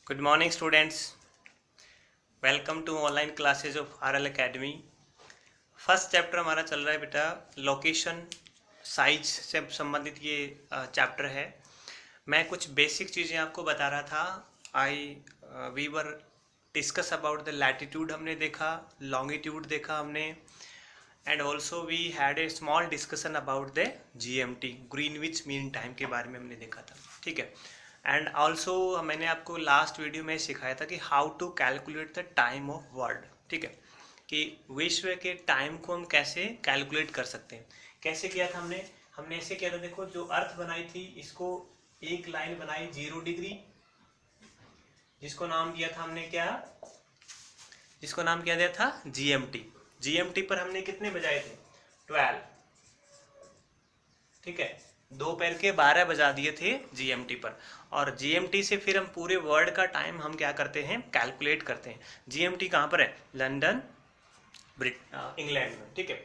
Good morning students, welcome to online classes of RL Academy. First chapter हमारा चल रहा है बेटा, लोकेशन साइज से संबंधित ये चैप्टर है। मैं कुछ बेसिक चीज़ें आपको बता रहा था। We were discuss about the latitude हमने देखा, लॉन्गिट्यूड देखा हमने, and also we had a small discussion about the GMT, Greenwich mean time के बारे में हमने देखा था। ठीक है। एंड ऑल्सो मैंने आपको लास्ट वीडियो में सिखाया था कि how to calculate the time of world. ठीक है, कि विश्व के टाइम को हम कैसे कैलकुलेट कर सकते हैं। कैसे किया था हमने ऐसे किया था। देखो, जो अर्थ बनाई थी, इसको एक लाइन बनाई 0 डिग्री, जिसको नाम दिया था हमने क्या, जिसको नाम क्या दिया था, जीएमटी। जीएमटी पर हमने कितने बजाए थे, 12। ठीक है, दोपहर के 12 बजा दिए थे जीएमटी पर। और जीएमटी से फिर हम पूरे वर्ल्ड का टाइम हम क्या करते हैं, कैलकुलेट करते हैं। जीएमटी कहाँ पर है, लंदन, इंग्लैंड में। ठीक है,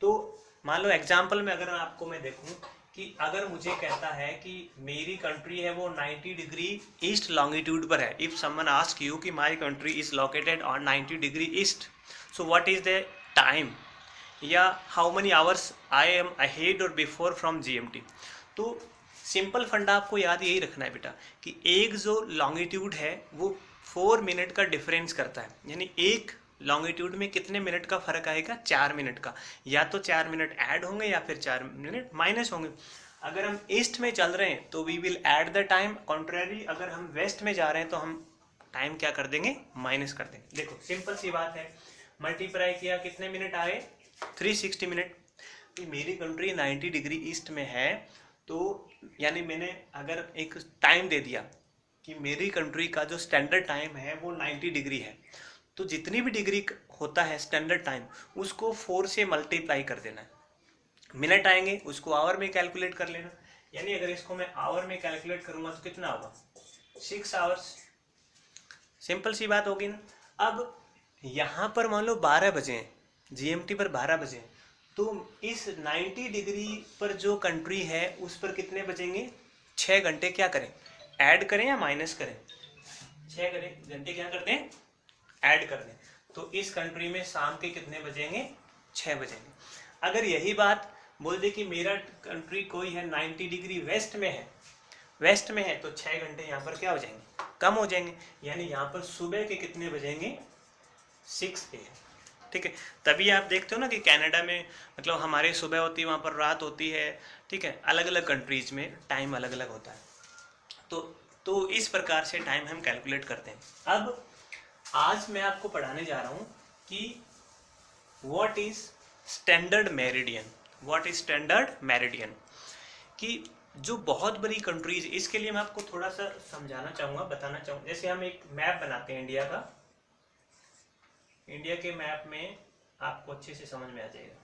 तो मान लो एग्जाम्पल में अगर आपको मैं देखूं कि अगर मुझे कहता है कि मेरी कंट्री है वो 90 डिग्री ईस्ट लॉन्गिट्यूड पर है। इफ समवन आस्क यू कि my country is located on 90 degree east, so what is the time या how many hours I am ahead और बिफोर फ्रॉम जीएमटी। तो सिंपल फंडा आपको याद यही रखना है बेटा कि एक जो लॉन्गिट्यूड है वो 4 मिनट का डिफरेंस करता है। यानी एक लॉन्गिट्यूड में कितने मिनट का फर्क आएगा, 4 मिनट का। या तो 4 मिनट ऐड होंगे या फिर 4 मिनट माइनस होंगे। अगर हम ईस्ट में चल रहे हैं तो we will add the time, contrary अगर हम वेस्ट में जा रहे हैं तो हम टाइम क्या कर देंगे, माइनस कर देंगे। देखो सिंपल सी बात है, मल्टीप्लाई किया कितने मिनट आए, 360 मिनट। मेरी कंट्री 90 डिग्री ईस्ट में है, तो यानी मैंने अगर एक टाइम दे दिया कि मेरी कंट्री का जो स्टैंडर्ड टाइम है वो 90 डिग्री है, तो जितनी भी डिग्री होता है स्टैंडर्ड टाइम, उसको 4 से मल्टीप्लाई कर देना है। मिनट आएंगे उसको आवर में कैलकुलेट कर लेना। यानी अगर इसको मैं आवर में कैलकुलेट करूंगा तो कितना होगा, 6 आवर्स। सिंपल सी बात होगी ना। अब यहाँ पर मान लो 12 बजे हैं, जीएमटी पर 12 बजे हैं, तो इस 90 डिग्री पर जो कंट्री है उस पर कितने बचेंगे, 6 घंटे। क्या करें, ऐड करें या माइनस करें, 6 घंटे क्या करते हैं, ऐड कर दें। तो इस कंट्री में शाम के कितने बजेंगे, 6 बजेंगे। अगर यही बात बोल दे कि मेरा कंट्री कोई है 90 डिग्री वेस्ट में है, तो 6 घंटे यहाँ पर क्या हो जाएंगे, कम हो जाएंगे। यानी यहाँ पर सुबह के कितने बजेंगे, 6 AM। ठीक है, तभी आप देखते हो ना कि कनाडा में मतलब हमारी सुबह होती है, वहाँ पर रात होती है। ठीक है, अलग अलग कंट्रीज में टाइम अलग अलग होता है। तो इस प्रकार से टाइम हम कैलकुलेट करते हैं। अब आज मैं आपको पढ़ाने जा रहा हूँ कि व्हाट इज स्टैंडर्ड मेरिडियन। कि जो बहुत बड़ी कंट्रीज, इसके लिए मैं आपको थोड़ा सा समझाना चाहूँगा, बताना चाहूँगा। जैसे हम एक मैप बनाते हैं इंडिया का, इंडिया के मैप में आपको अच्छे से समझ में आ जाएगा।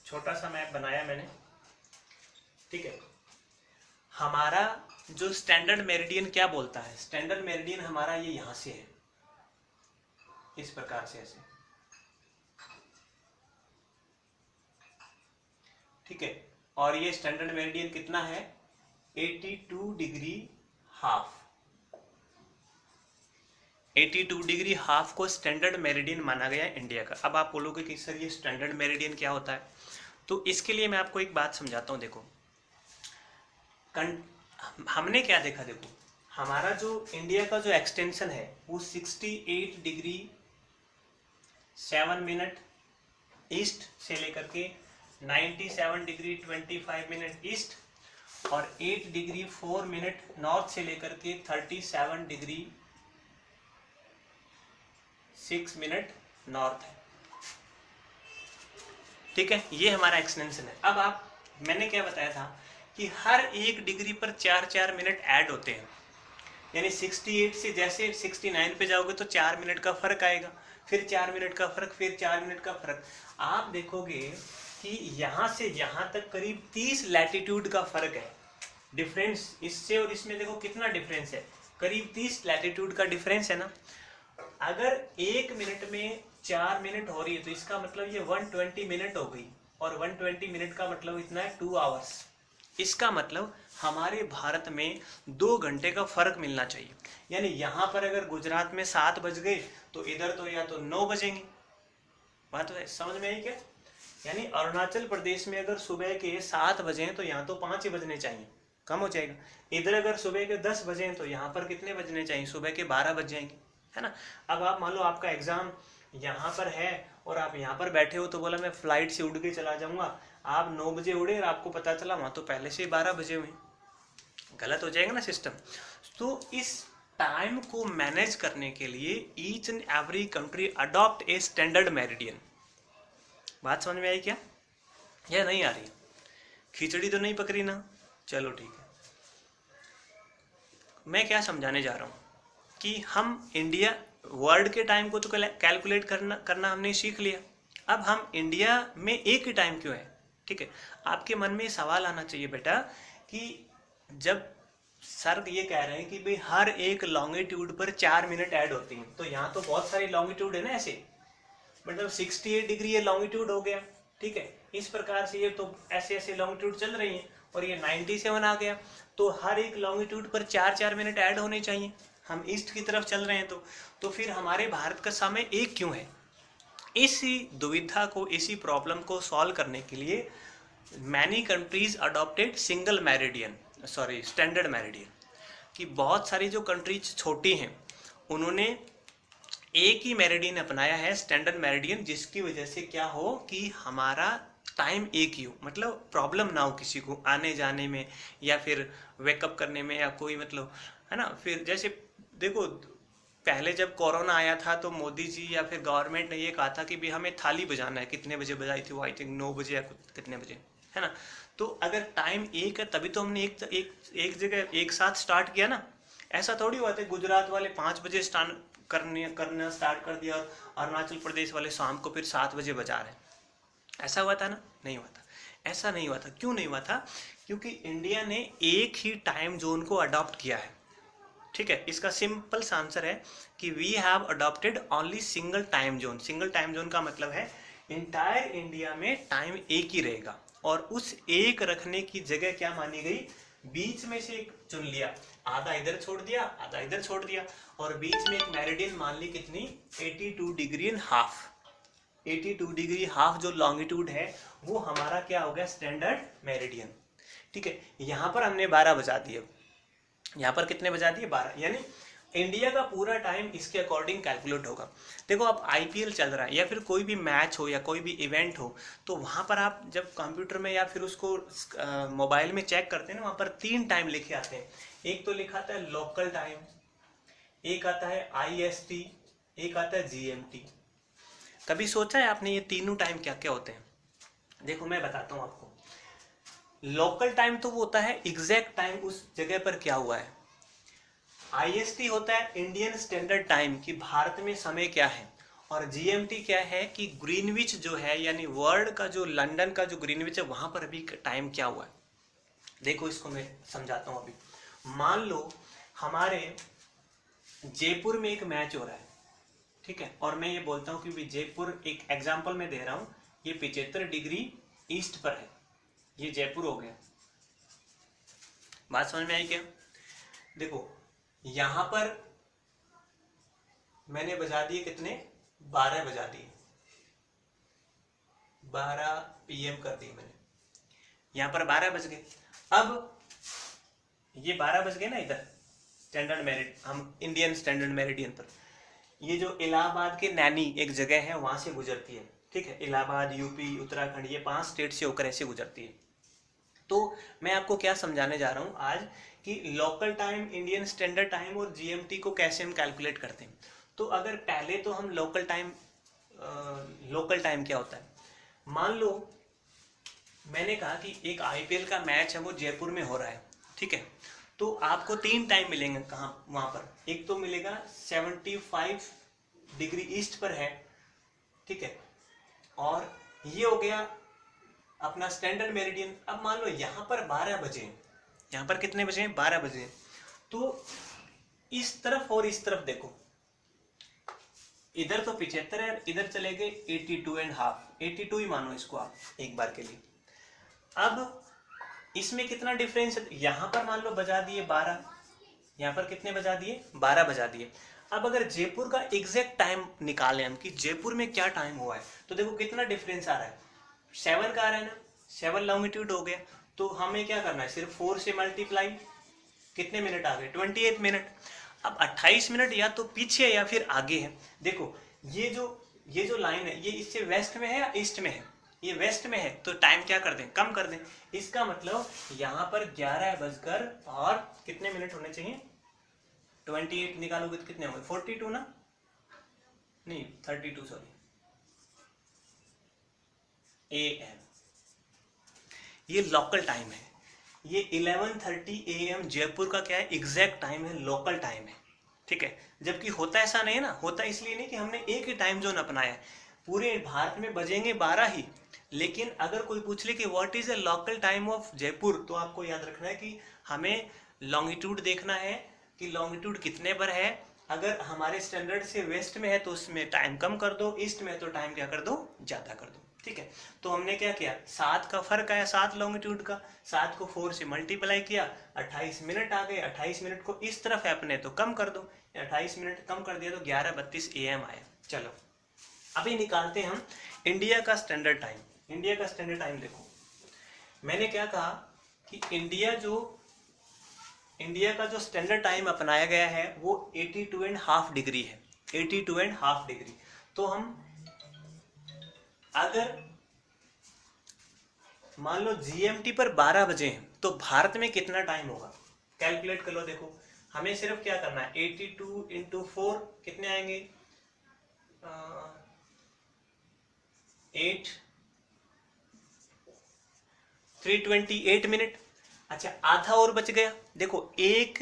छोटा सा मैप बनाया मैंने। ठीक है, हमारा जो स्टैंडर्ड मेरिडियन क्या बोलता है, स्टैंडर्ड मेरिडियन हमारा ये यहाँ से है, इस प्रकार से ऐसे। ठीक है, और ये स्टैंडर्ड मेरिडियन कितना है, 82 डिग्री हाफ। 82 डिग्री हाफ को स्टैंडर्ड मेरिडियन माना गया है इंडिया का। अब आप बोलोगे कि सर ये स्टैंडर्ड मेरिडियन क्या होता है, तो इसके लिए मैं आपको एक बात समझाता हूँ। देखो हमने क्या देखा, देखो हमारा जो इंडिया का जो एक्सटेंशन है वो 68 डिग्री 7 मिनट ईस्ट से लेकर के 97 डिग्री 25 मिनट ईस्ट और 8 डिग्री 4 मिनट नॉर्थ से लेकर के 37 डिग्री 6 मिनट नॉर्थ है। ठीक है, ये हमारा एक्सटेंशन है। अब मैंने क्या बताया था कि हर एक डिग्री पर 4-4 मिनट ऐड होते हैं। यानी 68 से जैसे 69 पे जाओगे तो 4 मिनट का फर्क आएगा, फिर 4 मिनट का फर्क, फिर 4 मिनट का फर्क। आप देखोगे कि यहाँ से यहाँ तक करीब 30 लैटिट्यूड का फर्क है, डिफरेंस इससे और इसमें। देखो कितना डिफरेंस है, करीब 30 लैटिट्यूड का डिफरेंस है ना। अगर 1 मिनट में 4 मिनट हो रही है तो इसका मतलब ये 120 मिनट हो गई, और 120 मिनट का मतलब इतना है 2 आवर्स। इसका मतलब हमारे भारत में 2 घंटे का फर्क मिलना चाहिए। यानी यहाँ पर अगर गुजरात में 7 बज गए तो इधर तो या तो 9 बजेंगे। बात तो समझ में आई क्या? यानी अरुणाचल प्रदेश में अगर सुबह के 7 बजे तो यहाँ तो 5 ही बजने चाहिए, कम हो जाएगा। इधर अगर सुबह के 10 बजे तो यहाँ पर कितने बजने चाहिए? सुबह के 12 बज जाएंगे, है ना। अब आप मान लो आपका एग्जाम यहाँ पर है और आप यहाँ पर बैठे हो, तो बोला मैं फ्लाइट से उड़ के चला जाऊंगा, आप 9 बजे उड़े और आपको पता चला वहाँ तो पहले से 12 बजे हुए, गलत हो जाएगा ना सिस्टम। तो इस टाइम को मैनेज करने के लिए each and every country adopt a standard meridian. बात समझ में आई क्या या नहीं आ रही? खिचड़ी तो नहीं पकड़ी ना? चलो ठीक है। मैं क्या समझाने जा रहा हूँ कि हम इंडिया वर्ल्ड के टाइम को तो कैलकुलेट करना हमने सीख लिया। अब हम इंडिया में एक ही टाइम क्यों है? ठीक है, आपके मन में सवाल आना चाहिए बेटा कि जब सर ये कह रहे हैं कि भाई हर एक लॉन्गिट्यूड पर 4 मिनट ऐड होती हैं, तो यहाँ तो बहुत सारी लॉन्गिट्यूड है ना, ऐसे मतलब 68 डिग्री ये लॉन्गिट्यूड हो गया, ठीक है। इस प्रकार से ये तो ऐसे ऐसे लॉन्गिट्यूड चल रही हैं और ये 97 आ गया, तो हर एक लॉन्गिट्यूड पर 4-4 मिनट ऐड होने चाहिए। हम ईस्ट की तरफ चल रहे हैं तो फिर हमारे भारत का समय एक क्यों है? इसी दुविधा को, इसी प्रॉब्लम को सॉल्व करने के लिए many countries adopted single meridian, sorry standard meridian. कि बहुत सारी जो कंट्रीज छोटी हैं उन्होंने एक ही मेरिडियन अपनाया है, स्टैंडर्ड मेरिडियन, जिसकी वजह से क्या हो कि हमारा टाइम एक ही हो, मतलब प्रॉब्लम ना हो किसी को आने जाने में या फिर वेकअप करने में या कोई मतलब, है ना। फिर जैसे देखो पहले जब कोरोना आया था तो मोदी जी या फिर गवर्नमेंट ने ये कहा था कि भी हमें थाली बजाना है। कितने बजे बजाई थी वो? आई थिंक 9 बजे या कितने बजे, है ना। तो अगर टाइम एक है तभी तो हमने एक जगह एक साथ स्टार्ट किया ना। ऐसा थोड़ी हुआ था गुजरात वाले 5 बजे करना स्टार्ट कर दिया और अरुणाचल प्रदेश वाले शाम को फिर 7 बजे बजा रहे हैं। ऐसा हुआ था ना? नहीं हुआ था। ऐसा नहीं हुआ था। क्यों नहीं हुआ था? क्योंकि इंडिया ने एक ही टाइम जोन को अडॉप्ट किया है, ठीक है। इसका सिंपल सा आंसर है कि we have adopted only single time zone. Single time zone का मतलब है इंटायर इंडिया में टाइम एक ही रहेगा, और उस एक रखने की जगह क्या मानी गई? बीच में से एक चुन लिया, आधा इधर छोड़ दिया आधा इधर छोड़ दिया, और बीच में एक मेरिडियन मान ली कितनी? 82 degree and half. 82 degree half जो लॉन्गिट्यूड है वो हमारा क्या हो गया? स्टैंडर्ड मेरिडियन, ठीक है। यहाँ पर हमने 12 बजा दिए, यहाँ पर कितने बजा दिए? 12। यानी इंडिया का पूरा टाइम इसके अकॉर्डिंग कैलकुलेट होगा। देखो अब आईपीएल चल रहा है या फिर कोई भी मैच हो या कोई भी इवेंट हो, तो वहाँ पर आप जब कंप्यूटर में या फिर उसको मोबाइल में चेक करते हैं ना, वहाँ पर 3 टाइम लिखे आते हैं। एक तो लिखा आता है लोकल टाइम, एक आता है IST, एक आता है GMT। कभी सोचा है आपने ये तीनों टाइम क्या क्या होते हैं? देखो मैं बताता हूँ आपको। लोकल टाइम तो वो होता है एग्जैक्ट टाइम उस जगह पर क्या हुआ है। IST होता है इंडियन स्टैंडर्ड टाइम कि भारत में समय क्या है, और GMT क्या है कि ग्रीनविच जो है, यानी वर्ल्ड का जो लंदन का जो ग्रीनविच है वहां पर अभी टाइम क्या हुआ है। देखो इसको मैं समझाता हूँ। अभी मान लो हमारे जयपुर में एक मैच हो रहा है, ठीक है, और मैं ये बोलता हूँ कि जयपुर, एक एग्जाम्पल मैं दे रहा हूँ, ये 75 डिग्री ईस्ट पर है, ये जयपुर हो गया। बात समझ में आई क्या? देखो यहां पर मैंने बजा दिए कितने? 12 बजा दिए, 12 PM कर दिए मैंने, यहां पर 12 बज गए। अब ये 12 बज गए ना इधर स्टैंडर्ड मेरिड, हम इंडियन स्टैंडर्ड मेरिडियन पर, ये जो इलाहाबाद के नैनी एक जगह है वहां से गुजरती है, ठीक है। इलाहाबाद, यूपी, उत्तराखंड, ये 5 स्टेट से होकर ऐसे गुजरती है। तो मैं आपको क्या समझाने जा रहा हूं आज कि local time, Indian standard time और GMT को कैसे हम कैलकुलेट करते हैं। तो अगर पहले तो हम लोकल टाइम क्या होता है, मान लो मैंने कहा कि एक IPL का मैच है वो जयपुर में हो रहा है, ठीक है। तो आपको 3 टाइम मिलेंगे, कहाँ? वहां पर एक तो मिलेगा 75 डिग्री ईस्ट पर है, ठीक है, और ये हो गया अपना स्टैंडर्ड मेरिडियन। अब मान लो यहाँ पर 12 बजे, यहाँ पर कितने बजे? 12 बजे। तो इस तरफ और इस तरफ देखो, इधर तो 75 है, इधर चले गए 82.5, 82 ही मानो इसको आप एक बार के लिए। अब इसमें कितना डिफरेंस है, यहाँ पर मान लो बजा दिए 12, यहाँ पर कितने बजा दिए 12 बजा दिए। अब अगर जयपुर का एग्जैक्ट टाइम निकालें हम कि जयपुर में क्या टाइम हुआ है, तो देखो कितना डिफरेंस आ रहा है, 7 का आ रहा है ना, 7 लॉन्गिट्यूड हो गया। तो हमें क्या करना है, सिर्फ 4 से मल्टीप्लाई, कितने मिनट आ गए 28 मिनट। अब 28 मिनट या तो पीछे या फिर आगे है। देखो ये जो लाइन है ये इससे वेस्ट में है या ईस्ट में है, ये वेस्ट में है, तो टाइम क्या कर दें, कम कर दें। इसका मतलब यहाँ पर 11 बजकर और कितने मिनट होने चाहिए, 28 निकालोगे तो कितने होंगे 42 ना, नहीं 32 सॉरी, AM। ये लोकल टाइम है, ये 11:30 AM जयपुर का क्या है एग्जैक्ट टाइम है, लोकल टाइम है, ठीक है। जबकि होता ऐसा नहीं है ना, होता इसलिए नहीं कि हमने एक ही टाइम जोन अपनाया है, पूरे भारत में बजेंगे 12 ही। लेकिन अगर कोई पूछ ले कि what is a local time of Jaipur, तो आपको याद रखना है कि हमें लॉन्गिट्यूड देखना है कि लॉन्गिट्यूड कितने पर है। अगर हमारे स्टैंडर्ड से वेस्ट में है तो उसमें टाइम कम कर दो, ईस्ट में है तो टाइम क्या कर दो, ज्यादा कर दो, ठीक है। तो हमने क्या किया, 7 का फर्क आया, 7 लॉन्गिट्यूड का, 7 को 4 से मल्टीप्लाई किया, 28 मिनट आ गए। 28 मिनट को इस तरफ है अपने तो कम कर दो, 28 मिनट कम कर दिया तो 11:32 AM आया। चलो अभी निकालते हैं हम इंडिया का स्टैंडर्ड टाइम। इंडिया का स्टैंडर्ड टाइम देखो, मैंने क्या कहा कि इंडिया का जो स्टैंडर्ड टाइम अपनाया गया है वो 82.5 डिग्री है, 82.5 डिग्री। तो हम अगर मान लो GMT पर 12 बजे हैं तो भारत में कितना टाइम होगा, कैलकुलेट कर लो। देखो हमें सिर्फ क्या करना है, 82 × 4 कितने आएंगे, 328 मिनट। अच्छा आधा और बच गया। देखो एक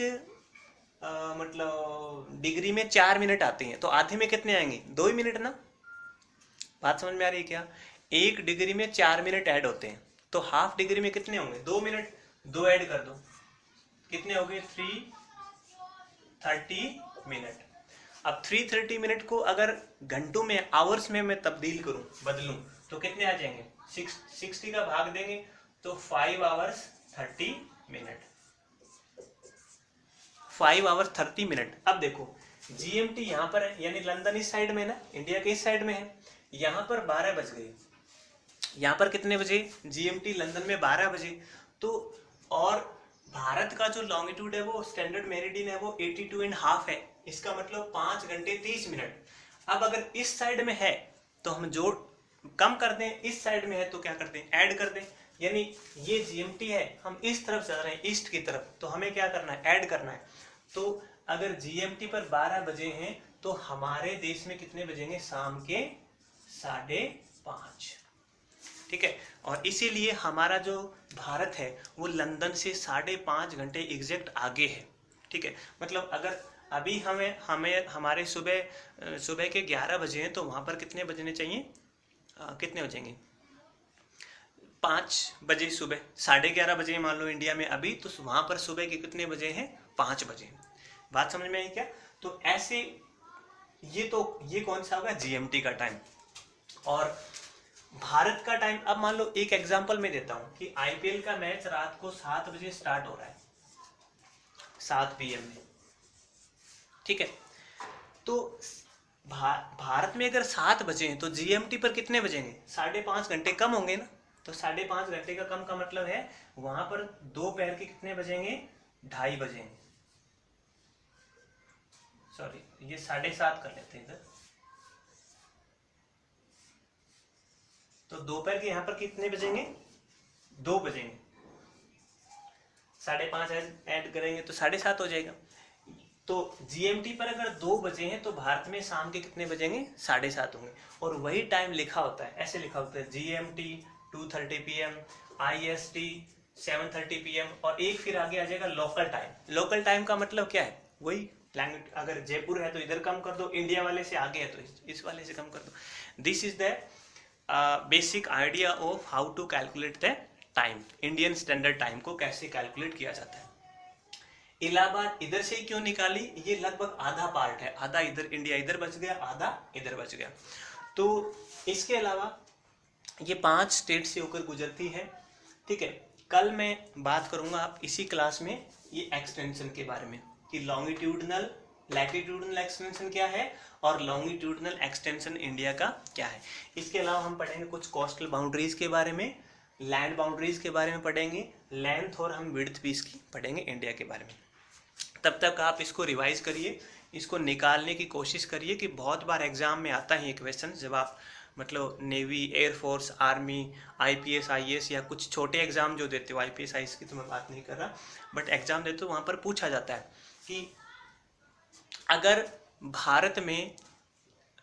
मतलब डिग्री में 4 मिनट आते हैं, तो आधे में कितने आएंगे, 2 ही मिनट ना। बात समझ में आ रही है क्या, 1 डिग्री में 4 मिनट ऐड होते हैं, तो हाफ डिग्री में कितने होंगे, 2 मिनट। 2 ऐड कर दो, कितने हो गए 330 मिनट। अब 330 मिनट को अगर घंटों में, आवर्स में मैं तब्दील करूं, बदलूं, तो कितने आ जाएंगे, 60 का भाग देंगे तो 5 आवर्स 30 मिनट, 5 आवर्स 30 मिनट। अब देखो GMT यहाँ पर है, यानी लंदन इस साइड में ना, इंडिया के इस साइड में है, यहाँ पर 12 बज गए, यहाँ पर कितने बजे, GMT लंदन में 12 बजे। तो और भारत का जो लॉन्गिट्यूड है वो स्टैंडर्ड मेरिडियन है वो 82.5 है, इसका मतलब 5 घंटे 30 मिनट। अब अगर इस साइड में है तो हम जोड़ कम कर दें, इस साइड में है तो क्या करते हैं, ऐड कर दें। यानी ये GMT है, हम इस तरफ जा रहे हैं ईस्ट की तरफ, तो हमें क्या करना है, ऐड करना है। तो अगर GMT पर 12 बजे हैं तो हमारे देश में कितने बजेंगे, शाम के 5:30, ठीक है। और इसीलिए हमारा जो भारत है वो लंदन से 5.5 घंटे एग्जैक्ट आगे है, ठीक है। मतलब अगर अभी हमें हमारे सुबह के 11 बजे हैं तो वहाँ पर कितने बजने चाहिए, कितने हो जाएंगे, 5 बजे सुबह, 11:30 बजे मान लो इंडिया में अभी, तो वहाँ पर सुबह के कितने बजे हैं, 5 बजे। बात समझ में आई क्या। तो ऐसे ये कौन सा होगा, GMT का टाइम। और भारत का टाइम, अब मान लो एक एग्जांपल मैं देता हूं कि IPL का मैच रात को 7 बजे स्टार्ट हो रहा है, 7 PM में, ठीक है। तो भारत में अगर 7 बजे हैं तो GMT पर कितने बजेंगे, 5.5 घंटे कम होंगे ना। तो 5.5 घंटे का कम का मतलब है वहां पर दोपहर के कितने बजेंगे, 2:30 बजेंगे, सॉरी ये 7:30 कर लेते हैं इधर। तो दोपहर के यहाँ पर कितने बजेंगे, 2 बजेंगे, 5:30 ऐड करेंगे तो 7:30 हो जाएगा। तो GMT पर अगर 2 बजे हैं तो भारत में शाम के कितने बजेंगे, 7:30 होंगे। और वही टाइम लिखा होता है, ऐसे लिखा होता है, GMT 2:30 PM, IST 7:30 PM, और एक फिर आगे आ जाएगा लोकल टाइम। लोकल टाइम का मतलब क्या है, वही लैंग्वेज, अगर जयपुर है तो इधर कम कर दो, इंडिया वाले से आगे है तो इस वाले से कम कर दो। This is the basic idea of how to calculate the time, Indian standard time को कैसे कैलकुलेट किया जाता है। इलाहाबाद इधर से क्यों निकाली, ये लगभग आधा पार्ट है, आधा इधर इंडिया इधर बच गया, आधा इधर बच गया। तो इसके अलावा ये 5 स्टेट से होकर गुजरती है, ठीक है। कल मैं बात करूंगा आप इसी क्लास में ये एक्सटेंशन के बारे में कि लॉन्गिट्यूडनल लैटिट्यूडनल एक्सटेंशन क्या है और लॉन्गिट्यूडनल एक्सटेंशन इंडिया का क्या है। इसके अलावा हम पढ़ेंगे कुछ कोस्टल बाउंड्रीज के बारे में, लैंड बाउंड्रीज के बारे में पढ़ेंगे, लेंथ और हम विड्थ भी इसकी पढ़ेंगे इंडिया के बारे में। तब तक आप इसको रिवाइज करिए, इसको निकालने की कोशिश करिए कि बहुत बार एग्जाम में आता है ये क्वेश्चन, जब आप मतलब navy, air force, army, IPS, IAS या कुछ छोटे एग्जाम जो देते हो, आईपीएस आईएएस की तो मैं बात नहीं कर रहा, बट एग्जाम देते हो वहाँ पर पूछा जाता है कि अगर भारत में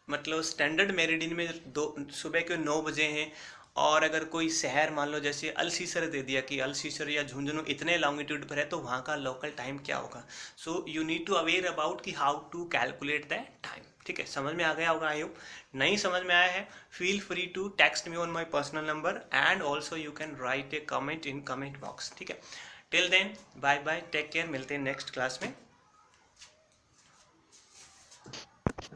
मतलब स्टैंडर्ड मेरिडियन में सुबह के 9 बजे हैं और अगर कोई शहर मान लो जैसे अल-सीसर दे दिया कि अल-सीसर या झुंझुनू इतने लॉन्गिट्यूड पर है तो वहाँ का लोकल टाइम क्या होगा। So you need to aware about कि how to calculate that time. ठीक है, समझ में आ गया होगा आई होप। नहीं समझ में आया है, feel free to text me on my personal number and also you can write a comment in comment box. ठीक है, till then bye bye, take care, मिलते हैं नेक्स्ट क्लास में।